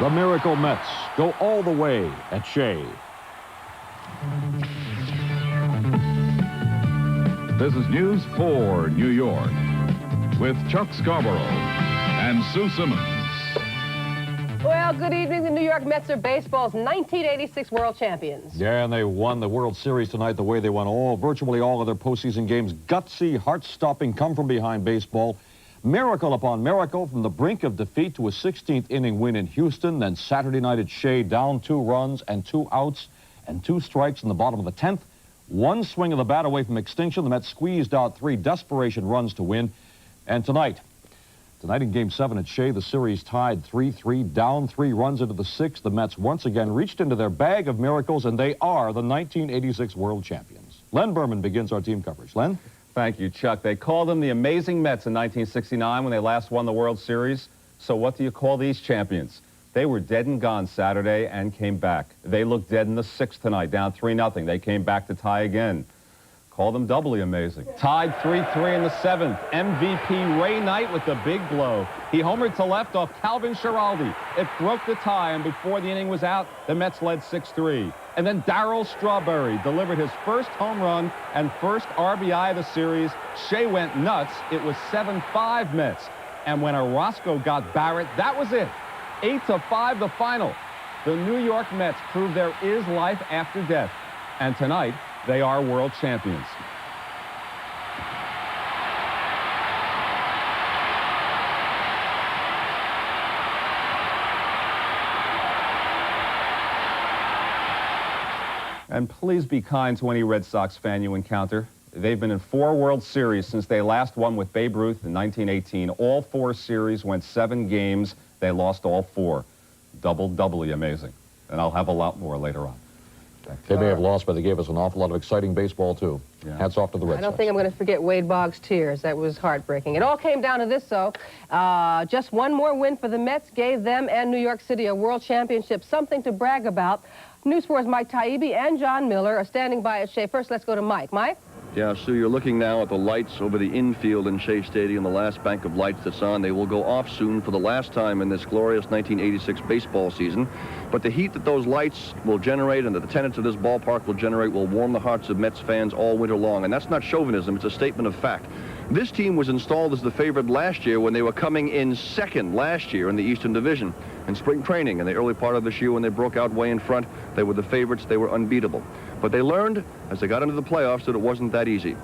The Miracle Mets go all the way at Shea. This is News 4 New York with Chuck Scarborough and Sue Simmons. Well, good evening. The New York Mets are baseball's 1986 world champions. Yeah, and they won the World Series tonight the way they won virtually all of their postseason games. Gutsy, heart-stopping, come-from-behind baseball. Miracle upon miracle, from the brink of defeat to a 16th inning win in Houston. Then Saturday night at Shea, down 2 runs and 2 outs and 2 strikes in the bottom of the 10th. One swing of the bat away from extinction. The Mets squeezed out 3 desperation runs to win. And tonight in Game 7 at Shea, the series tied 3-3, down 3 runs into the 6th. The Mets once again reached into their bag of miracles, and they are the 1986 world champions. Len Berman begins our team coverage. Len? Thank you, Chuck. They called them the Amazing Mets in 1969 when they last won the World Series. So what do you call these champions? They were dead and gone Saturday and came back. They looked dead in the 6th tonight, down 3-0. They came back to tie again. Call them doubly amazing. Tied 3-3 in the 7th. MVP Ray Knight with the big blow. He homered to left off Calvin Schiraldi. It broke the tie, and before the inning was out, the Mets led 6-3. And then Darryl Strawberry delivered his first home run and first RBI of the series. Shea went nuts. It was 7-5 Mets. And when Orozco got Barrett, that was it. 8-5 the final. The New York Mets proved there is life after death. And tonight, they are world champions. And please be kind to any Red Sox fan you encounter. They've been in 4 World Series since they last won with Babe Ruth in 1918. All 4 series went 7 games. They lost all 4. Doubly amazing. And I'll have a lot more later on. They may have lost, but they gave us an awful lot of exciting baseball, too. Yeah. Hats off to the Red Sox. I don't think I'm going to forget Wade Boggs' tears. That was heartbreaking. It all came down to this, though. Just one more win for the Mets gave them and New York City a world championship, something to brag about. News 4's Mike Taibbi and John Miller are standing by at Shea. First, let's go to Mike. Mike? Yeah, Sue, you're looking now at the lights over the infield in Shea Stadium, the last bank of lights that's on. They will go off soon for the last time in this glorious 1986 baseball season. But the heat that those lights will generate and that the tenants of this ballpark will generate will warm the hearts of Mets fans all winter long. And that's not chauvinism, it's a statement of fact. This team was installed as the favorite last year when they were coming in second last year in the Eastern Division. In spring training, in the early part of this year when they broke out way in front, they were the favorites, they were unbeatable. But they learned, as they got into the playoffs, that it wasn't that easy.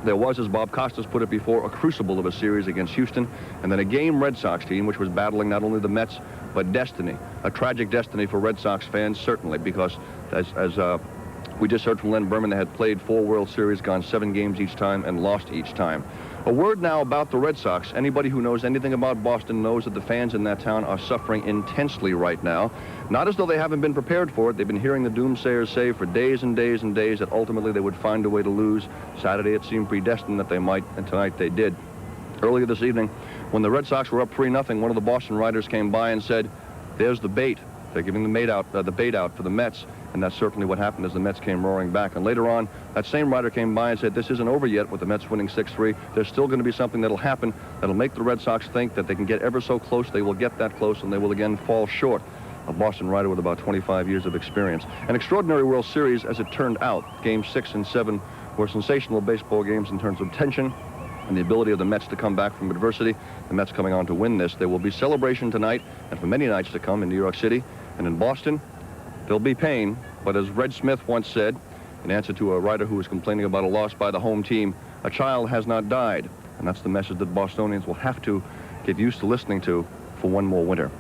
There was, as Bob Costas put it before, a crucible of a series against Houston, and then a game Red Sox team which was battling not only the Mets, but destiny. A tragic destiny for Red Sox fans, certainly, because as we just heard from Len Berman, they had played 4 World Series, gone 7 games each time, and lost each time. A word now about the Red Sox. Anybody who knows anything about Boston knows that the fans in that town are suffering intensely right now. Not as though they haven't been prepared for it. They've been hearing the doomsayers say for days and days and days that ultimately they would find a way to lose. Saturday it seemed predestined that they might, and tonight they did. Earlier this evening, when the Red Sox were up 3-0, one of the Boston writers came by and said, "There's the bait. They're giving the bait out for the Mets." And that's certainly what happened as the Mets came roaring back. And later on, that same writer came by and said, this isn't over yet with the Mets winning 6-3. There's still going to be something that'll happen that'll make the Red Sox think that they can get ever so close. They will get that close, and they will again fall short. A Boston writer with about 25 years of experience. An extraordinary World Series, as it turned out. Games 6 and 7 were sensational baseball games in terms of tension and the ability of the Mets to come back from adversity. The Mets coming on to win this. There will be celebration tonight and for many nights to come in New York City and in Boston. There'll be pain, but as Red Smith once said, in answer to a writer who was complaining about a loss by the home team, a child has not died. And that's the message that Bostonians will have to get used to listening to for one more winter.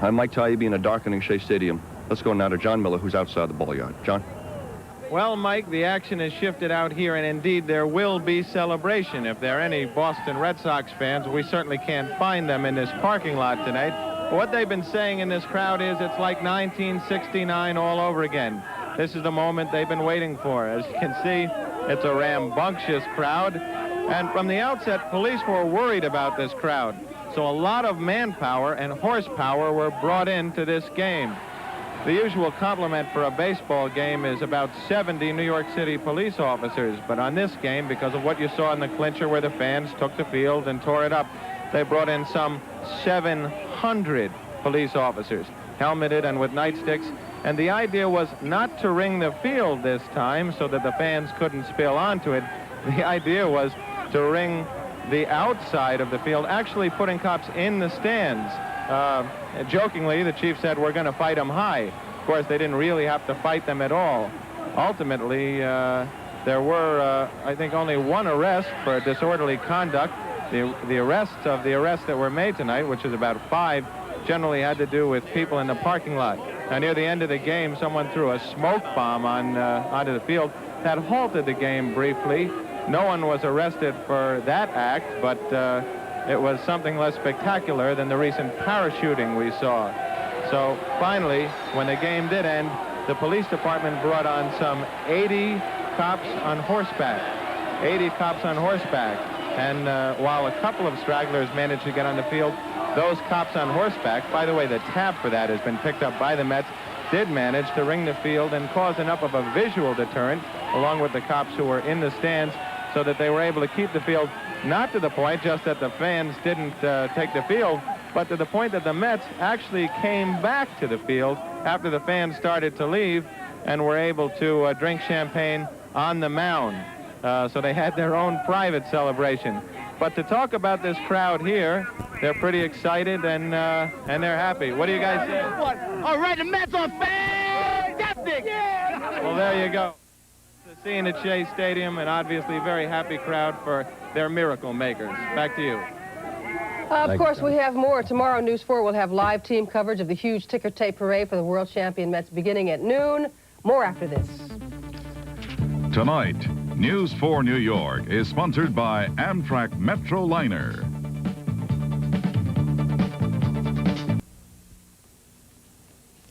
I'm Mike Taibbi in a darkening Shea Stadium. Let's go now to John Miller, who's outside the ball yard. John? Well, Mike, the action has shifted out here, and indeed there will be celebration. If there are any Boston Red Sox fans, we certainly can't find them in this parking lot tonight. What they've been saying in this crowd is it's like 1969 all over again. This is the moment they've been waiting for. As you can see, it's a rambunctious crowd. And from the outset, police were worried about this crowd. So a lot of manpower and horsepower were brought into this game. The usual complement for a baseball game is about 70 New York City police officers. But on this game, because of what you saw in the clincher where the fans took the field and tore it up, they brought in some 700 police officers. helmeted and with nightsticks. And the idea was not to ring the field this time so that the fans couldn't spill onto it. The idea was to ring the outside of the field, actually putting cops in the stands. Jokingly, the chief said, "We're going to fight them high." Of course, they didn't really have to fight them at all. Ultimately, there were, I think, only one arrest for disorderly conduct. The arrests that were made tonight, which is about 5, generally had to do with people in the parking lot. Now, near the end of the game, someone threw a smoke bomb onto the field. That halted the game briefly. No one was arrested for that act, but it was something less spectacular than the recent parachuting we saw. So finally, when the game did end, the police department brought on some 80 cops on horseback. 80 cops on horseback. And while a couple of stragglers managed to get on the field, those cops on horseback, by the way, the tab for that has been picked up by the Mets, did manage to ring the field and cause enough of a visual deterrent, along with the cops who were in the stands, so that they were able to keep the field, not to the point just that the fans didn't take the field, but to the point that the Mets actually came back to the field after the fans started to leave and were able to drink champagne on the mound. So they had their own private celebration. But to talk about this crowd here, they're pretty excited and they're happy. What do you guys say? All right, the Mets are fantastic! Yeah! Well, there you go. The scene at Shea Stadium, an obviously very happy crowd for their miracle makers. Back to you. Of course, we have more. Tomorrow, News 4 will have live team coverage of the huge ticker tape parade for the world champion Mets beginning at noon. More after this. Tonight, News 4 New York is sponsored by Amtrak Metroliner.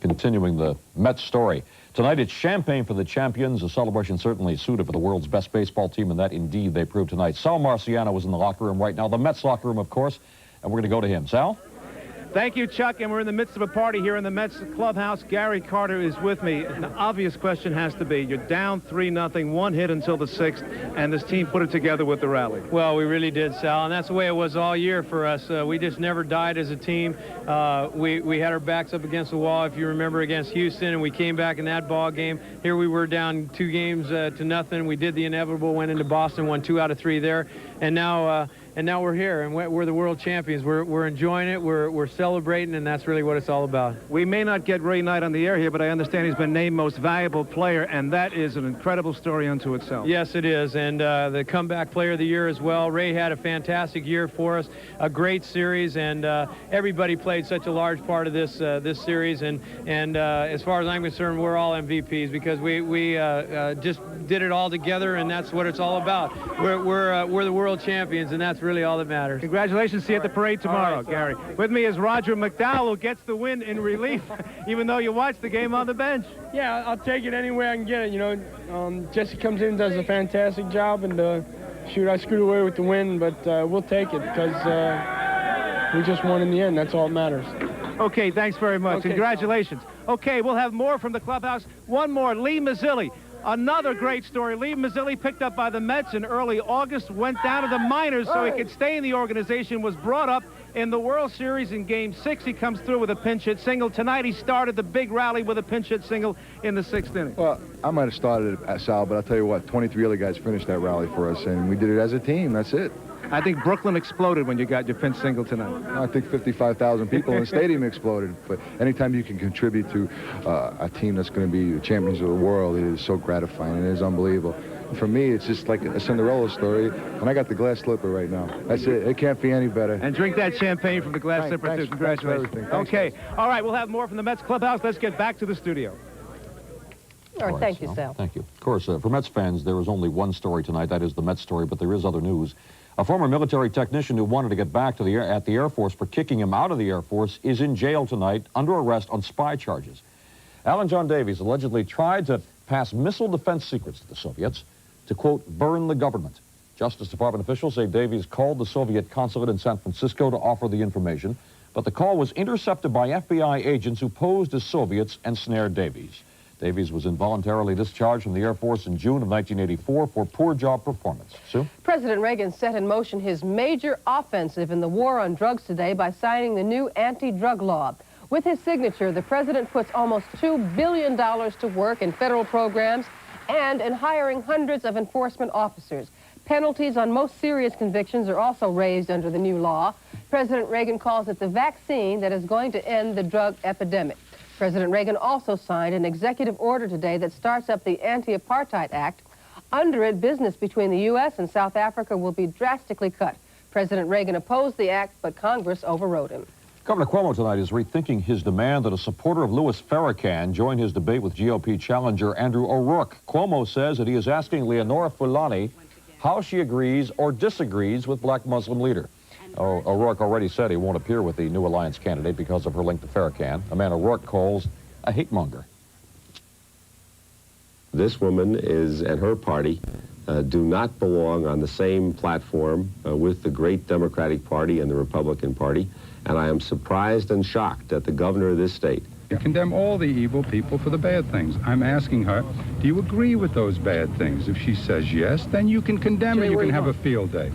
Continuing the Mets story. Tonight, it's champagne for the champions, a celebration certainly suited for the world's best baseball team, and that indeed they proved tonight. Sal Marciano was in the locker room right now, the Mets locker room, of course, and we're going to go to him. Sal? Thank you, Chuck, and we're in the midst of a party here in the Mets clubhouse. Gary Carter is with me. An obvious question has to be, you're down 3-0, 1 hit until the 6th, and this team put it together with the rally. Well, we really did, Sal, and that's the way it was all year for us. We just never died as a team. We had our backs up against the wall, if you remember, against Houston, and we came back in that ball game. Here we were down 2 games to nothing. We did the inevitable, went into Boston, won 2 out of 3 there, and now we're here, and we're the world champions. We're enjoying it. We're celebrating, and that's really what it's all about. We may not get Ray Knight on the air here, but I understand he's been named most valuable player, and that is an incredible story unto itself. Yes, it is, and the comeback player of the year as well. Ray had a fantastic year for us, a great series, and everybody played such a large part of this series. And as far as I'm concerned, we're all MVPs because we just did it all together, and that's what it's all about. We're the world champions, and that's really all that matters. Congratulations. See you at the parade tomorrow, right, Gary. With me is Roger McDowell, who gets the win in relief, even though you watched the game on the bench. Yeah, I'll take it any way I can get it. You know, Jesse comes in and does a fantastic job, and shoot, I screwed away with the win, but we'll take it because we just won in the end. That's all that matters. Okay, thanks very much. Okay. Congratulations. Okay, we'll have more from the clubhouse. One more, Lee Mazzilli. Another great story. Lee Mazzilli, picked up by the Mets in early August, went down to the minors so he could stay in the organization, was brought up in the World Series in Game 6. He comes through with a pinch hit single. Tonight he started the big rally with a pinch hit single in the 6th inning. Well, I might have started it, Sal, but I'll tell you what, 23 other guys finished that rally for us, and we did it as a team. That's it. I think Brooklyn exploded when you got your pinch single tonight. I think 55,000 people in the stadium exploded. But anytime you can contribute to a team that's going to be the champions of the world, it is so gratifying. It is unbelievable. For me, it's just like a Cinderella story, and I got the glass slipper right now. That's it. It can't be any better. And drink that champagne from the glass slipper, too. Congratulations. Okay. All right, we'll have more from the Mets clubhouse. Let's get back to the studio. All right, thank you, Sal. Thank you. Of course, for Mets fans, there is only one story tonight. That is the Mets story, but there is other news. A former military technician who wanted to get back to the Air Force for kicking him out of the Air Force is in jail tonight under arrest on spy charges. Alan John Davies allegedly tried to pass missile defense secrets to the Soviets to, quote, burn the government. Justice Department officials say Davies called the Soviet consulate in San Francisco to offer the information, but the call was intercepted by FBI agents who posed as Soviets and snared Davies. Davies was involuntarily discharged from the Air Force in June of 1984 for poor job performance. Sue? President Reagan set in motion his major offensive in the war on drugs today by signing the new anti-drug law. With his signature, the president puts almost $2 billion to work in federal programs and in hiring hundreds of enforcement officers. Penalties on most serious convictions are also raised under the new law. President Reagan calls it the vaccine that is going to end the drug epidemic. President Reagan also signed an executive order today that starts up the Anti-Apartheid Act. Under it, business between the U.S. and South Africa will be drastically cut. President Reagan opposed the act, but Congress overrode him. Governor Cuomo tonight is rethinking his demand that a supporter of Louis Farrakhan join his debate with GOP challenger Andrew O'Rourke. Cuomo says that he is asking Leonora Fulani how she agrees or disagrees with black Muslim leader. O'Rourke already said he won't appear with the New Alliance candidate because of her link to Farrakhan, a man O'Rourke calls a hate monger. This woman and her party do not belong on the same platform with the great Democratic Party and the Republican Party, and I am surprised and shocked that the governor of this state condemn all the evil people for the bad things. I'm asking her, do you agree with those bad things? If she says yes, then you can condemn her. You can have a field day.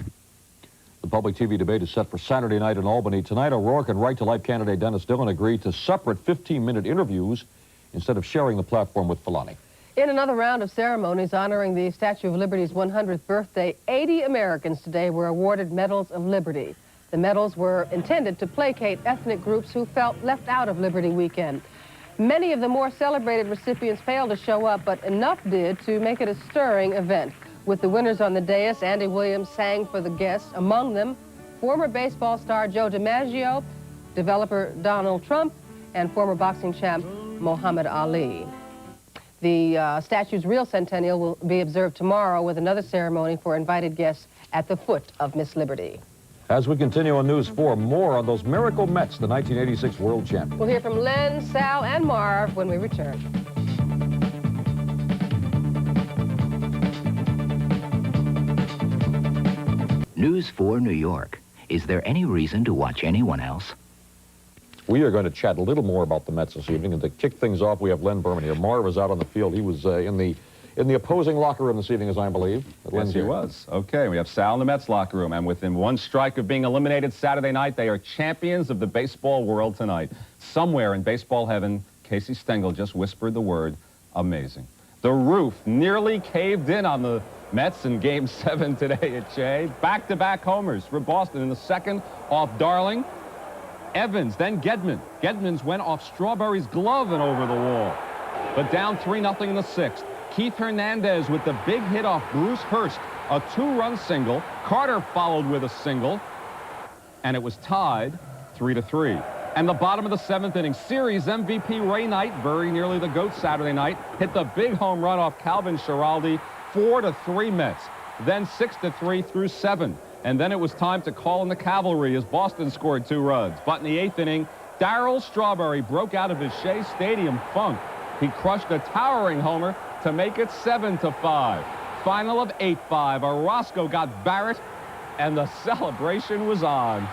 The public TV debate is set for Saturday night in Albany. Tonight, O'Rourke and Right-to-Life candidate Dennis Dillon agreed to separate 15-minute interviews instead of sharing the platform with Fulani. In another round of ceremonies honoring the Statue of Liberty's 100th birthday, 80 Americans today were awarded Medals of Liberty. The medals were intended to placate ethnic groups who felt left out of Liberty Weekend. Many of the more celebrated recipients failed to show up, but enough did to make it a stirring event. With the winners on the dais, Andy Williams sang for the guests, among them former baseball star Joe DiMaggio, developer Donald Trump, and former boxing champ Muhammad Ali. The statue's real centennial will be observed tomorrow with another ceremony for invited guests at the foot of Miss Liberty. As we continue on News 4, more on those miracle Mets, the 1986 world champions. We'll hear from Len, Sal, and Marv when we return. News 4 New York. Is there any reason to watch anyone else? We are going to chat a little more about the Mets this evening, and to kick things off, we have Len Berman here. Marv is out on the field. He was in the opposing locker room this evening, as I believe. Yes, he was. Okay, we have Sal in the Mets locker room, and within one strike of being eliminated Saturday night, they are champions of the baseball world tonight. Somewhere in baseball heaven, Casey Stengel just whispered the word, amazing. The roof nearly caved in on the Mets in Game 7 today at Shea. Back-to-back homers for Boston in the second off Darling. Evans, then Gedman. Gedman's went off Strawberry's glove and over the wall. But down 3-0 in the sixth. Keith Hernandez with the big hit off Bruce Hurst, a two-run single. Carter followed with a single, and it was tied 3-3. And the bottom of the seventh inning, series MVP Ray Knight, very nearly the GOAT Saturday night, hit the big home run off Calvin Schiraldi, 4-3 Mets. Then 6-3 through 7. And then it was time to call in the cavalry as Boston scored 2 runs. But in the 8th inning, Darryl Strawberry broke out of his Shea Stadium funk. He crushed a towering homer to make it 7-5. Final of 8-5. Orozco got Barrett, and the celebration was on.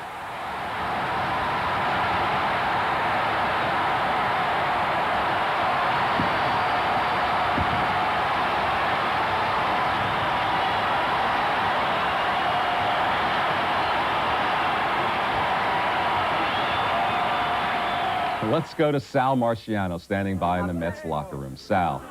Let's go to Sal Marciano standing by in the Mets locker room. Sal.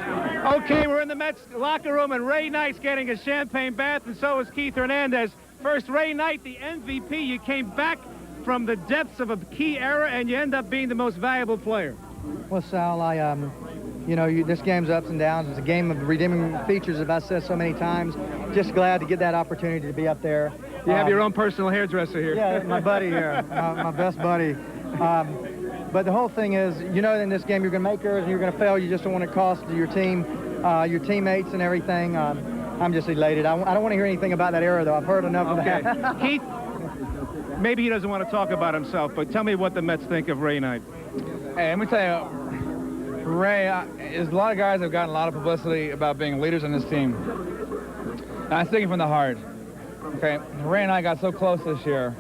Okay, we're in the Mets locker room, and Ray Knight's getting a champagne bath, and so is Keith Hernandez. First, Ray Knight, the MVP. You came back from the depths of a key era, and you end up being the most valuable player. Well, Sal, this game's ups and downs. It's a game of redeeming features, as I've said so many times. Just glad to get that opportunity to be up there. You have your own personal hairdresser here. Yeah, my buddy here, my best buddy. But the whole thing is, in this game you're going to make errors and you're going to fail. You just don't want to cost your team, your teammates and everything. I'm just elated. I don't want to hear anything about that error, though. I've heard enough of that. Keith, maybe he doesn't want to talk about himself, but tell me what the Mets think of Ray Knight. Hey, let me tell you, Ray, there's a lot of guys that have gotten a lot of publicity about being leaders on this team. And I'm speaking from the heart. Okay, Ray and I got so close this year,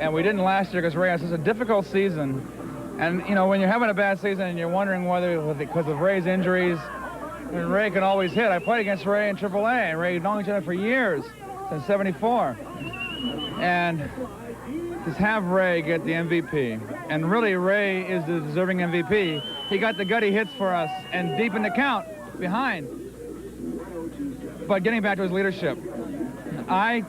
and we didn't last year because Ray had such a difficult season. And, when you're having a bad season and you're wondering whether because of Ray's injuries, and Ray can always hit. I played against Ray in AAA, and Ray had known each other for years, since '74. And to have Ray get the MVP And really, Ray is the deserving MVP. He got the gutty hits for us and deep in the count behind. But getting back to his leadership, I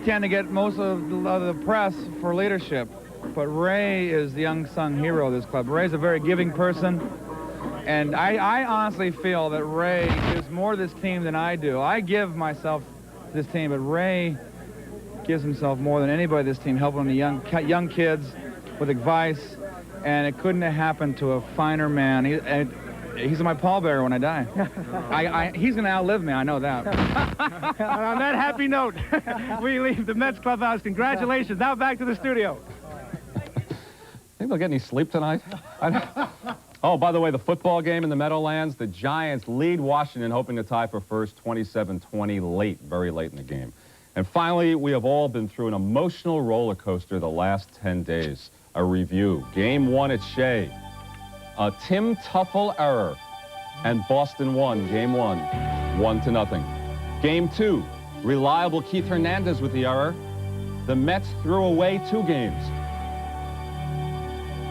tend to get most of the press for leadership, but Ray is the unsung hero of this club. Ray's a very giving person, and I honestly feel that Ray gives more to this team than I do. I give myself to this team, but Ray gives himself more than anybody in this team, helping the young kids with advice, and it couldn't have happened to a finer man. He's my pallbearer when I die. He's going to outlive me, I know that. And on that happy note, we leave the Mets clubhouse. Congratulations. Now back to the studio. Think they'll get any sleep tonight? Oh, by the way, the football game in the Meadowlands, the Giants lead Washington, hoping to tie for first, 27-20, late, very late in the game. And finally, we have all been through an emotional roller coaster the last 10 days. A review. Game 1 at Shea. A Tim Tuffle error, and Boston won Game 1, 1-0. Game 2, reliable Keith Hernandez with the error. The Mets threw away 2 games.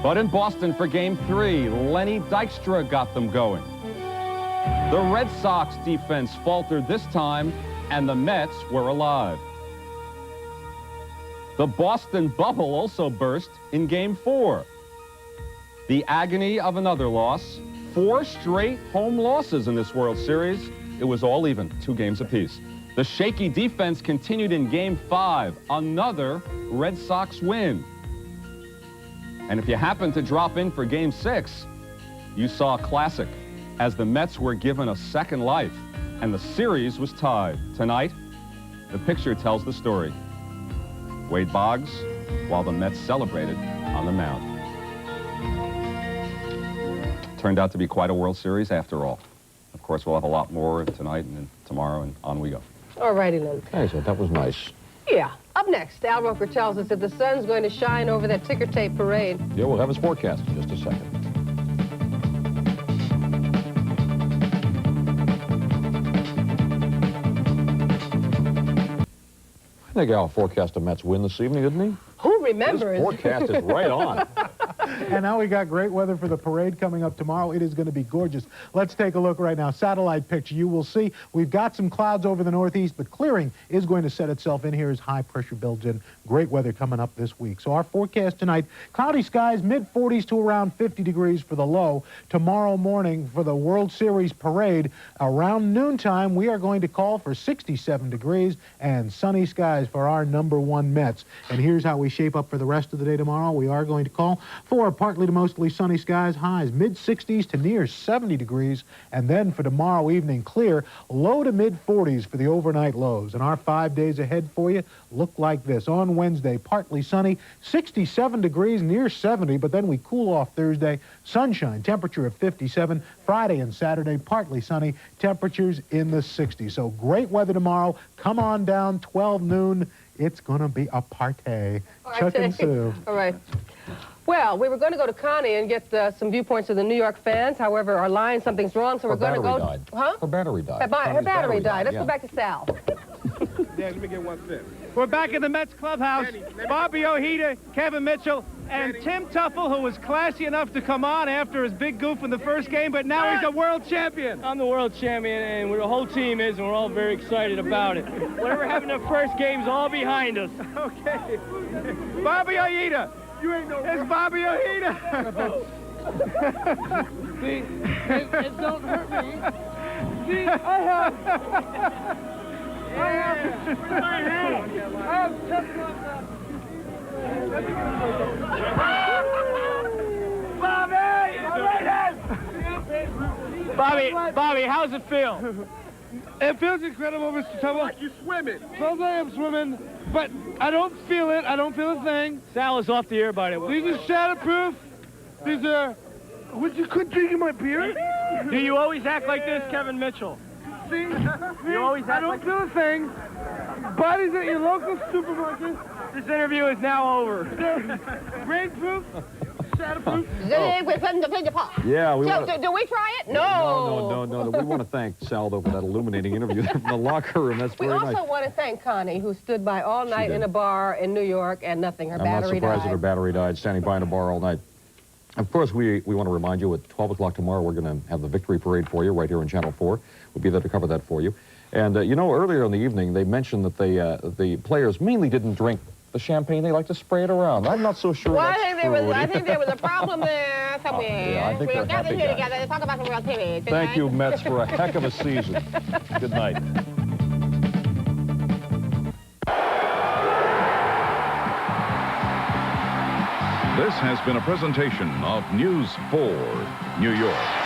But in Boston for Game 3, Lenny Dykstra got them going. The Red Sox defense faltered this time, and the Mets were alive. The Boston bubble also burst in Game 4. The agony of another loss, 4 straight home losses in this World Series. It was all even, 2 games apiece. The shaky defense continued in Game 5, another Red Sox win. And if you happened to drop in for Game 6, you saw a classic, as the Mets were given a second life, and the series was tied. Tonight, the picture tells the story. Wade Boggs, while the Mets celebrated on the mound. Turned out to be quite a World Series after all. Of course, we'll have a lot more tonight and tomorrow, and on we go. All righty then. Hey, so that was nice. Yeah. Up next, Al Roker tells us that the sun's going to shine over that ticker tape parade. Yeah, we'll have his forecast in just a second. I think Al forecast the Mets win this evening, didn't he? Who remembers? His forecast is right on. And now we got great weather for the parade coming up tomorrow. It is going to be gorgeous. Let's take a look right now. Satellite picture. You will see we've got some clouds over the northeast, but clearing is going to set itself in here as high pressure builds in. Great weather coming up this week. So our forecast tonight, cloudy skies, mid-40s to around 50 degrees for the low. Tomorrow morning for the World Series parade, around noontime, we are going to call for 67 degrees and sunny skies for our #1 Mets. And here's how we shape up for the rest of the day tomorrow. We are going to call for partly to mostly sunny skies, highs mid-60s to near 70 degrees. And then for tomorrow evening, clear, low to mid-40s for the overnight lows. And our 5 days ahead for you look like this. On Wednesday, partly sunny, 67 degrees, near 70, but then we cool off Thursday. Sunshine, temperature of 57. Friday and Saturday, partly sunny, temperatures in the 60s. So great weather tomorrow. Come on down, 12 noon. It's going to be a party. Chuck and Sue. All right. Well, we were going to go to Connie and get some viewpoints of the New York fans. However, our line, something's wrong, so we're going to go... Died. Huh? Her battery died. Her battery died. Let's yeah. go back to Sal. Yeah, let me get one sip. We're back in the Mets clubhouse. Bobby Ojeda, Kevin Mitchell, and Tim Tuffle, who was classy enough to come on after his big goof in the first game, but now he's a world champion. I'm the world champion, and the whole team is, and we're all very excited about it. Whatever happened to the first game's all behind us. Okay. Bobby Ojeda. You ain't no... It's Bobby Ojeda. See, it don't hurt me. See, I have just Bobby, how's it feel? It feels incredible, Mr. Tuffle. Like you're swimming. Feels like I'm swimming, but I don't feel it. I don't feel a thing. Sal is off the air, by the way. These are shatterproof. These are... Would you quit drinking my beer? Do you always act like this, Kevin Mitchell? See? You always I don't feel a thing. Bodies at your local supermarket. This interview is now over. They're rainproof, Yeah, we want to... Do we try it? No. We want to thank Saldo for that illuminating interview there from the locker room. That's very nice. We also want to thank Connie, who stood by all night in a bar in New York and nothing. Her battery died. I'm not surprised that her battery died, standing by in a bar all night. Of course, we want to remind you at 12 o'clock tomorrow, we're going to have the victory parade for you right here on Channel 4. We'll be there to cover that for you. And, you know, earlier in the evening, they mentioned that the players mainly didn't drink the champagne. They like to spray it around. I'm not so sure well, that's true. I think there was a problem there somewhere. Yeah, I think we were gathered here guys. together to talk about some real TV. Thank you, Mets, for a heck of a season. Good night. This has been a presentation of News 4 New York.